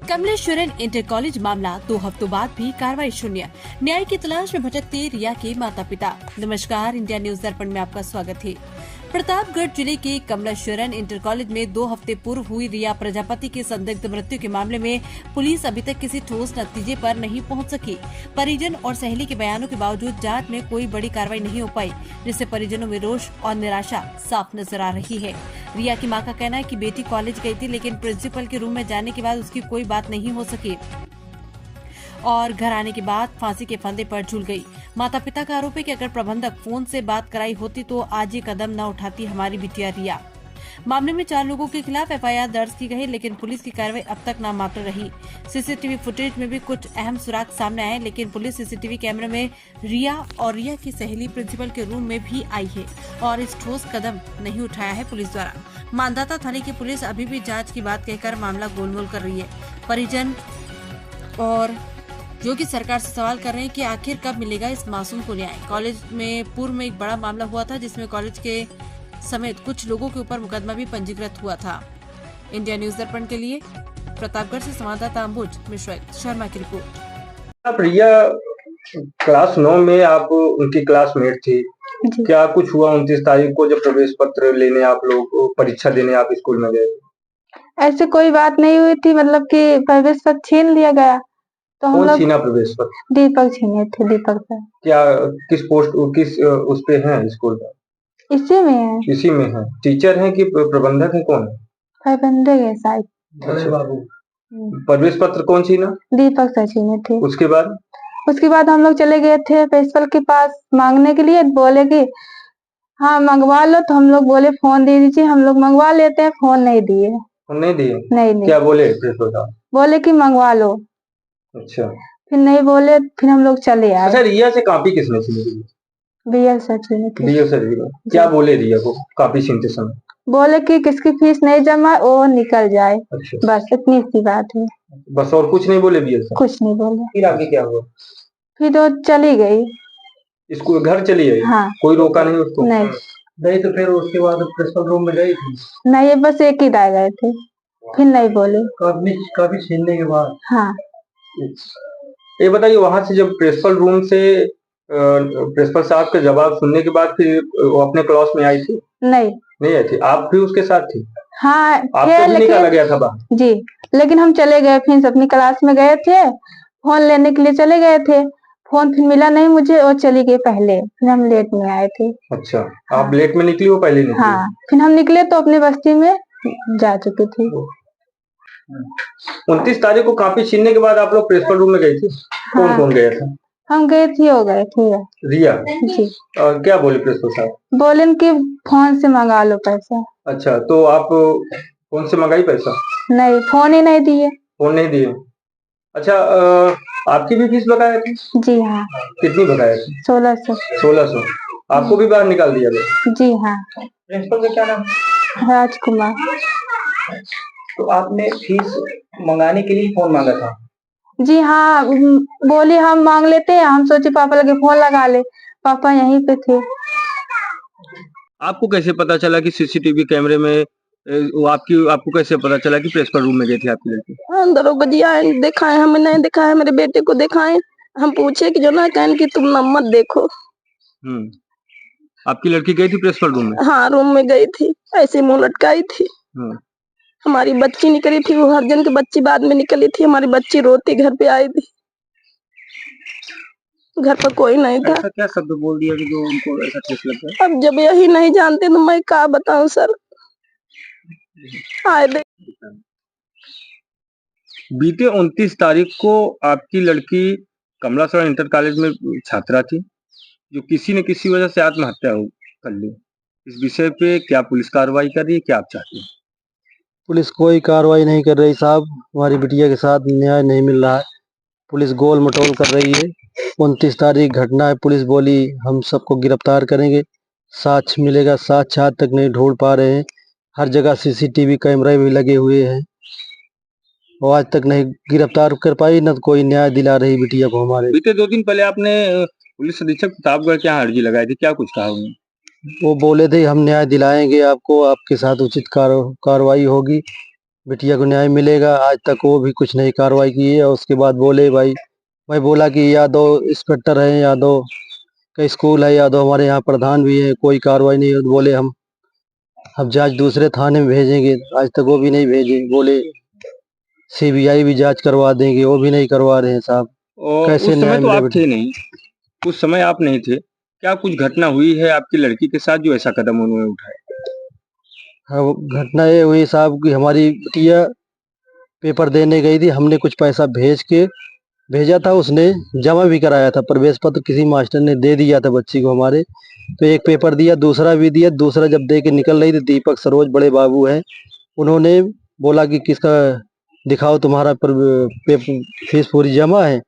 कमलेश्वरन inter college मामला 2 हफ्तों बाद भी कार्रवाई शून्य। न्याय की तलाश में भटकते रिया के माता पिता। नमस्कार, इंडिया न्यूज दर्पण में आपका स्वागत है। प्रतापगढ़ जिले के कमलेश्वरन इंटर कॉलेज में 2 हफ्ते पूर्व हुई रिया प्रजापति की संदिग्ध मृत्यु के मामले में पुलिस अभी तक किसी ठोस नतीजे पर नहीं पहुंच सकी। परिजन और सहेली के बयानों के बावजूद जांच में कोई बड़ी कार्रवाई नहीं हो पाई, जिससे परिजनों में रोष और निराशा साफ नजर आ रही है। रिया की मां का कहना है कि बेटी कॉलेज गई थी, लेकिन प्रिंसिपल के रूम में जाने के बाद उसकी कोई बात नहीं हो सकी और घर आने के बाद फांसी के फंदे पर झूल गई। माता पिता का आरोप है कि अगर प्रबंधक फोन से बात कराई होती तो आज ये कदम न उठाती हमारी बिटिया रिया। मामले में 4 लोगों के खिलाफ एफआईआर दर्ज की गई, लेकिन पुलिस की कार्रवाई अब तक नामात्र रही। सीसीटीवी फुटेज में भी कुछ अहम सुराग सामने आए, लेकिन पुलिस सीसीटीवी कैमरे में रिया और रिया की सहेली प्रिंसिपल के रूम में भी आई है और इस ठोस कदम नहीं उठाया है पुलिस द्वारा। मानदाता थाने की पुलिस अभी भी जांच की बात कहकर मामला गोलमोल कर रही है। परिजन और जो कि सरकार से सवाल कर रहे हैं कि आखिर कब मिलेगा इस मासूम को न्याय। कॉलेज में पूर्व में एक बड़ा मामला हुआ था, जिसमें कॉलेज के समेत कुछ लोगों के ऊपर मुकदमा भी पंजीकृत हुआ था। इंडिया न्यूज दर्पण के लिए प्रतापगढ़ से संवाददाता अंबुज मिश्रा शर्मा की रिपोर्ट। आप रिया क्लास 9 में आप उनकी क्लासमेट थी, क्या कुछ हुआ 29 तारीख को जब प्रवेश पत्र लेने आप लोग परीक्षा देने आप स्कूल में गए? ऐसे कोई बात नहीं हुई थी, मतलब कि प्रवेश पत्र छीन लिया गया तो हम लोग छीना प्रवेश पत्र? दीपक छीने थे। दीपक सर क्या किस पोस्ट किस उस पे है स्कूल में? इसी में है। इसी में है। टीचर हैं कि प्रबंधक है, कौन है? प्रबंधक है शायद। अच्छा बाबू। प्रवेश पत्र कौन छीना? दीपक सर छीने थे। उसके बाद हम लोग चले गए थे प्रिंसिपल के पास मांगने के लिए। बोले कि हाँ मंगवा लो, तो हम लोग बोले फोन दे दीजिए, हम लोग मंगवा लेते हैं। फोन नहीं दिए। नहीं। क्या बोले प्रिंसिपल साहब? बोले कि मंगवा लो। अच्छा। फिर नहीं बोले, फिर हम लोग चले आए। अच्छा, रिया से कॉपी किसने छीनी? बीएल सर छीने थे। बीएल सर क्या बोले रिया को कॉपी छीनते समय? बोले कि किसकी फीस नहीं जमा वो निकल जाए। अच्छा। बस इतनी सी बात है। बस और कुछ नहीं बोले बीएल सर? कुछ नहीं बोले। फिर आगे क्या हुआ? फिर वो चली गई। स्कूल घर चली गई? हाँ। कोई रोका नहीं उसको? नहीं। तो फिर उसके बाद प्रिंसिपल रूम में गई थी? नहीं, बस एक ही रह गए थे, फिर नहीं बोले। कभी छीनने के बाद? हाँ। ये बताइए, वहां से जब प्रिंसिपल रूम से प्रिंसिपल साहब का जवाब सुनने के बाद फिर वो अपने क्लास में आई थी? नहीं आई थी। आप भी उसके साथ थी? हाँ आपको भी निकाला गया था बाहर? जी, लेकिन हम चले गए, फिर अपनी क्लास में गए थे, फोन लेने के लिए चले गए थे। फोन फिर मिला नहीं मुझे और चली गई पहले, फिर हम लेट में आए थे। अच्छा। हाँ। आप लेट में निकली, वो पहले निकली? हाँ, फिर हम निकले तो अपनी बस्ती में जा चुकी थी। 29 तारीख को कॉपी छीनने के बाद आप लोग प्रिंसिपल रूम में गए थे? हाँ। कौन गया था? हम गए थे, हो गए थे। रिया जी। क्या बोले प्रिंसिपल साहब? बोले कि फोन से मंगा लो पैसा। अच्छा, तो आप फोन से मंगाई पैसा? नहीं, फोन ही नहीं दिए। फोन नहीं दिए। अच्छा, आपकी भी फीस बकाया थी? जी हाँ। कितनी बकाया थी? 1600। 1600। आपको भी बाहर निकाल दिया गया? जी हाँ। प्रिंसिपल का क्या नाम? राजकुमार। तो आपने फीस मंगाने के लिए फोन मांगा था? जी हाँ, बोली हम मांग लेते हैं। हम सोचे पापा लगे फोन लगा ले, पापा यहीं पे थे। आपको कैसे पता चला कि सीसीटीवी कैमरे में आपको कैसे पता चला कि प्रिंसिपल रूम में गई थी आपकी लड़की? दरोगा जी आए, दिखाए, हमें नहीं दिखाया, मेरे बेटे को दिखाए। हम पूछे कि जो ना कहन कि तुम न मत देखो। आपकी लड़की गई थी प्रिंसिपल रूम में? हाँ, रूम में गई थी, ऐसे मुंह लटकाई थी। हमारी बच्ची निकली थी, वो हरजन की बच्ची बाद में निकली थी। हमारी बच्ची रोती घर पे आई थी, घर पर कोई नहीं था। ऐसा क्या शब्द बोल दिया कि जो उनको ऐसा ठेस लग गया? अब जब यही नहीं जानते तो मैं क्या बताऊं सर। आए बीते 29 तारीख को आपकी लड़की कमलासर इंटर कॉलेज में छात्रा थी, जो किसी न किसी वजह से आत्महत्या कर ली। इस विषय पे क्या पुलिस कार्रवाई कर रही है, क्या आप चाहते हैं? पुलिस कोई कार्रवाई नहीं कर रही साहब। हमारी बिटिया के साथ न्याय नहीं मिल रहा है। पुलिस गोल मटोल कर रही है। 29 तारीख घटना है, पुलिस बोली हम सबको गिरफ्तार करेंगे, साक्ष्य मिलेगा, साक्ष्य आज तक नहीं ढूंढ पा रहे हैं। हर जगह सीसीटीवी कैमरे भी लगे हुए हैं और आज तक नहीं गिरफ्तार कर पाई, न कोई न्याय दिला रही बिटिया को हमारे। बीते 2 दिन पहले आपने पुलिस अधीक्षक प्रतापगढ़ के यहाँ अर्जी लगाई थी, क्या कुछ कहा उन्होंने? वो बोले थे हम न्याय दिलाएंगे आपको, आपके साथ उचित कार्रवाई होगी। बिटिया को न्याय मिलेगा। आज तक वो भी कुछ नहीं कार्रवाई की है। और उसके बाद बोले भाई बोला कि यादव इंस्पेक्टर है, यादव का स्कूल है, यादव हमारे यहाँ प्रधान भी है, कोई कार्रवाई नहीं है। बोले हम अब जांच दूसरे थाने में भेजेंगे। आज तक वो भी नहीं भेजे। बोले सीबीआई भी जांच करवा देंगे, वो भी नहीं करवा रहे हैं साहब। और कैसे उस समय न्याय तो मिले आप बेटे? थे नहीं, उस समय आप नहीं थे। क्या कुछ घटना हुई है आपकी लड़की के साथ जो ऐसा कदम उन्होंने उठाया? हाँ, वो घटना ये हुई साहब कि हमारी बिटिया पेपर देने गई थी। हमने कुछ पैसा भेजा था, उसने जमा भी कराया था। प्रवेश पत्र किसी मास्टर ने दे दिया था बच्ची को हमारे। तो एक पेपर दिया, दूसरा भी दिया। दूसरा जब दे के निकल रही थी, दीपक सरोज बड़े बाबू हैं, उन्होंने बोला कि किसका दिखाओ, तुम्हारा फीस पूरी जमा है।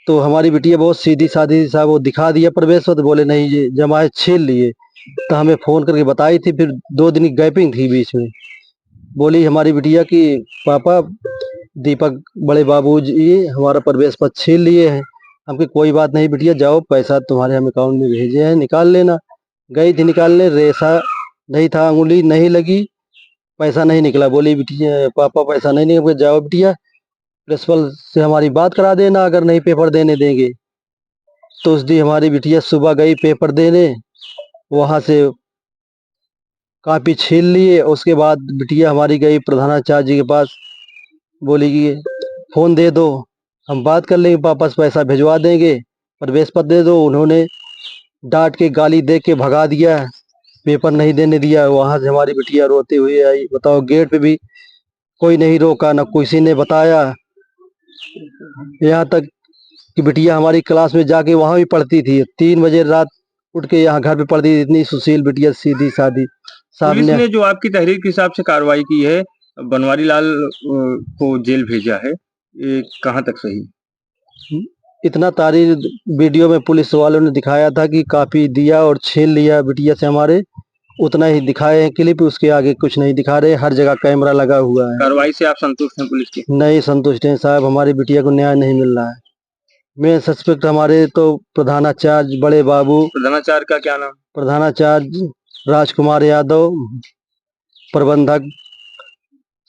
तो हमारी बिटिया बहुत सीधी सादी साहब, वो दिखा दिया प्रवेश पत्र। बोले नहीं ये जमा है, छीन लिए। तो हमें फोन करके बताई थी। फिर 2 दिन की गैपिंग थी बीच में। बोली हमारी बिटिया कि पापा दीपक बड़े बाबू जी हमारा प्रवेश पत्र छीन लिए हैं। हमके कोई बात नहीं बिटिया, जाओ पैसा तुम्हारे हम अकाउंट में भेजे हैं, निकाल लेना। गई थी निकालने, रेशा नहीं था, उंगली नहीं लगी, पैसा नहीं निकला। बोली बिटिया पापा पैसा नहीं निकला। जाओ बिटिया प्रिंसिपल से हमारी बात करा देना अगर नहीं पेपर देने देंगे। तो उस दिन हमारी बिटिया सुबह गई पेपर देने, वहां से कापी छीन लिए। उसके बाद बिटिया हमारी गई प्रधानाचार्य जी के पास। बोली कि फोन दे दो, हम बात कर लेंगे, पापा से पैसा भिजवा देंगे, प्रवेश पत्र दे दो। उन्होंने डांट के गाली दे के भगा दिया, पेपर नहीं देने दिया। वहां से हमारी बिटिया रोते हुए आई। बताओ गेट पे भी कोई नहीं रोका, ना किसी ने बताया। यहाँ तक कि बिटिया हमारी क्लास में जाके वहां भी पढ़ती थी। 3 बजे रात उठ के यहाँ घर पे पढ़ती थी। इतनी सुशील बिटिया, सीधी सादी। पुलिस सामने ने जो आपकी तहरीर के हिसाब से कार्रवाई की है, बनवारी लाल को जेल भेजा है, ये कहाँ तक सही? इतना तारीफ वीडियो में पुलिस वालों ने दिखाया था कि काफी दिया और छीन लिया बिटिया से हमारे, उतना ही दिखाए हैं क्लिप। उसके आगे कुछ नहीं दिखा रहे। हर जगह कैमरा लगा हुआ है। कार्रवाई से आप संतुष्ट हैं पुलिस की? नहीं संतुष्ट हैं साहब, हमारी बिटिया को न्याय नहीं मिल रहा है। मेन सस्पेक्ट हमारे तो प्रधानाचार्य बड़े बाबू, प्रधानाचार्य का क्या नाम? प्रधानाचार्य राजकुमार यादव, प्रबंधक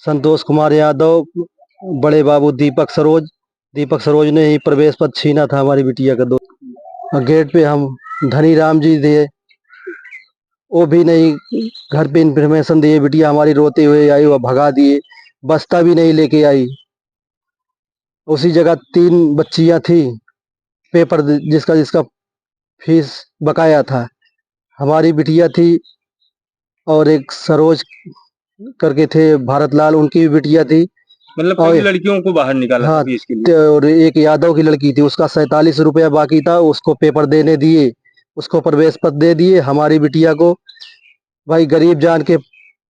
संतोष कुमार यादव, बड़े बाबू दीपक सरोज ने ही प्रवेश पत्र छीना था हमारी बिटिया का। और गेट पे हम धनी राम जी थे, वो भी नहीं घर पे इंफॉर्मेशन दिए। बिटिया हमारी रोते हुए आई, वह भगा दिए। बस्ता भी नहीं लेके आई। उसी जगह 3 बच्चियां थी, पेपर जिसका जिसका फीस बकाया था। हमारी बिटिया थी और एक सरोज करके थे, भारत लाल, उनकी भी बिटिया थी। मतलब और कई लड़कियों को बाहर निकाला था हाँ, फीस के लिए। और एक यादव की लड़की थी, उसका 47 रुपया बाकी था, उसको पेपर देने दिए, उसको प्रवेश पत्र दे दिए। हमारी बिटिया को भाई गरीब जान के,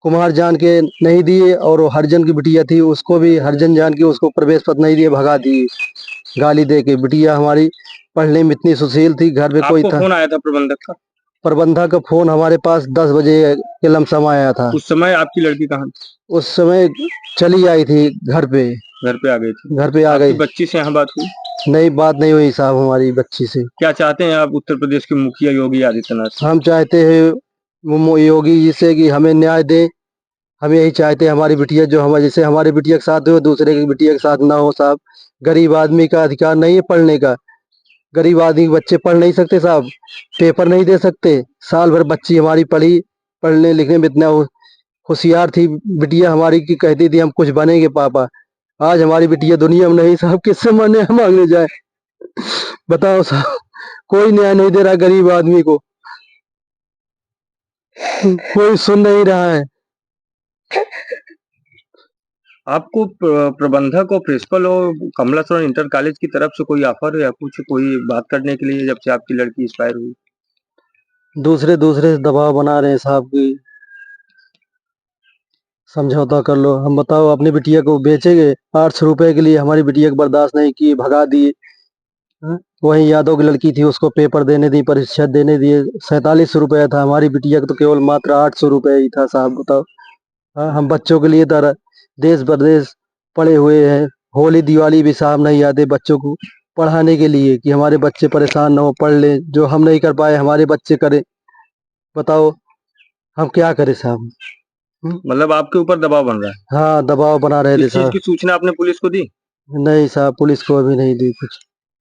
कुमार जान के नहीं दिए। और वो हरिजन की बिटिया थी, उसको भी हरिजन जान के उसको प्रवेश पत्र नहीं दिए, भगा दिए गाली दे के। बिटिया हमारी पढ़ने में इतनी सुशील थी, घर में कोई आपको था। फोन आया था प्रबंधक का? प्रबंधक का फोन हमारे पास 10 बजे के लमसम आया था। उस समय आपकी लड़की कहाँ थी? उस समय चली आई थी घर पे। घर पे आ गई थी? घर पे आ आपकी गई। बच्ची से यहाँ बात हुई? नहीं, बात नहीं हुई साहब हमारी बच्ची से। क्या चाहते हैं आप उत्तर प्रदेश के मुखिया योगी आदित्यनाथ से? हम चाहते हैं योगी जी से कि हमें न्याय दे। हम यही चाहते हैं हमारी बिटिया जो हमारे जैसे हमारी बिटिया के साथ हो, दूसरे की बिटिया के साथ ना हो साहब। गरीब आदमी का अधिकार नहीं है पढ़ने का। गरीब आदमी के बच्चे पढ़ नहीं सकते साहब, पेपर नहीं दे सकते। साल भर बच्ची हमारी पढ़ी, पढ़ने लिखने में इतना होशियार थी बिटिया हमारी की कहती थी हम कुछ बनेंगे पापा। आज हमारी बिटिया दुनिया में नहीं साहब, किससे न्याय मांगने जाए? बताओ साहब, कोई न्याय नहीं दे रहा गरीब आदमी को, कोई सुन नहीं रहा है। आपको प्रबंधक और प्रिंसिपल और कमलासरण इंटर कॉलेज की तरफ से कोई ऑफर या कुछ कोई बात करने के लिए, जब से आपकी लड़की एक्सपायर हुई? दूसरे से दबाव बना रहे हैं साहब की समझौता कर लो। हम बताओ अपनी बिटिया को बेचेंगे 800 रुपए के लिए? हमारी बिटिया को बर्दाश्त नहीं की, भगा दिए। वही यादव की लड़की थी, उसको पेपर देने दी, परीक्षा देने दिए। 47 रुपया था, हमारी बिटिया को तो केवल मात्र 800 रुपये ही था साहब। बताओ। हाँ, हम बच्चों के लिए तरह देश प्रदेश पड़े हुए हैं। होली दिवाली भी साहब नहीं आते बच्चों को पढ़ाने के लिए कि हमारे बच्चे परेशान ना हो, पढ़ ले। जो हम नहीं कर पाए हमारे बच्चे करें। बताओ हम क्या करें साहब? मतलब आपके ऊपर दबाव बन रहा है? हाँ, दबाव बना रहे थे इस चीज साहब। की सूचना आपने पुलिस को दी? नहीं साहब, पुलिस को अभी नहीं दी कुछ।